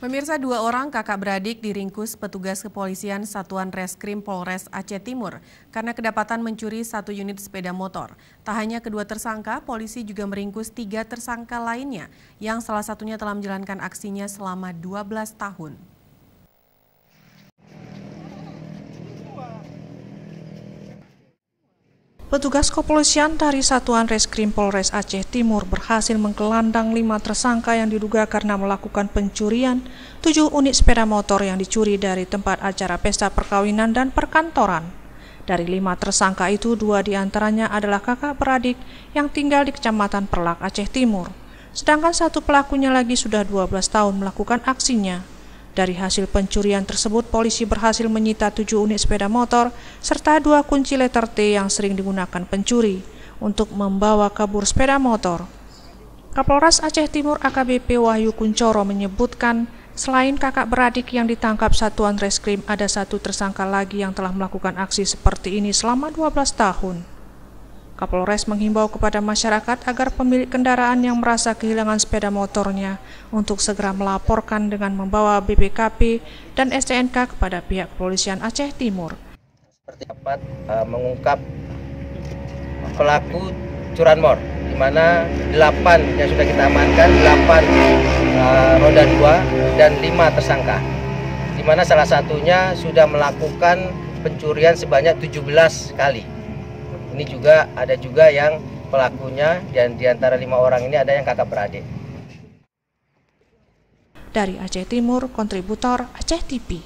Pemirsa, dua orang kakak beradik diringkus petugas kepolisian Satuan Reskrim Polres Aceh Timur karena kedapatan mencuri 1 unit sepeda motor. Tak hanya kedua tersangka, polisi juga meringkus 3 tersangka lainnya yang salah satunya telah menjalankan aksinya selama 12 tahun. Petugas kepolisian dari Satuan Reskrim Polres Aceh Timur berhasil menggelandang 5 tersangka yang diduga karena melakukan pencurian 7 unit sepeda motor yang dicuri dari tempat acara pesta perkawinan dan perkantoran. Dari 5 tersangka itu, 2 diantaranya adalah kakak beradik yang tinggal di Kecamatan Perlak, Aceh Timur. Sedangkan 1 pelakunya lagi sudah 12 tahun melakukan aksinya. Dari hasil pencurian tersebut, polisi berhasil menyita 7 unit sepeda motor serta 2 kunci letter T yang sering digunakan pencuri untuk membawa kabur sepeda motor. Kapolres Aceh Timur AKBP Wahyu Kuncoro menyebutkan, selain kakak beradik yang ditangkap Satuan Reskrim, ada 1 tersangka lagi yang telah melakukan aksi seperti ini selama 12 tahun. Kapolres menghimbau kepada masyarakat agar pemilik kendaraan yang merasa kehilangan sepeda motornya untuk segera melaporkan dengan membawa BPKB dan STNK kepada pihak kepolisian Aceh Timur. Seperti dapat mengungkap pelaku curanmor, di mana 8 yang sudah kita amankan, 8 roda 2 dan 5 tersangka, di mana salah satunya sudah melakukan pencurian sebanyak 17 kali. Ini juga ada yang pelakunya, dan di antara 5 orang ini ada yang kakak beradik. Dari Aceh Timur, kontributor Aceh TV.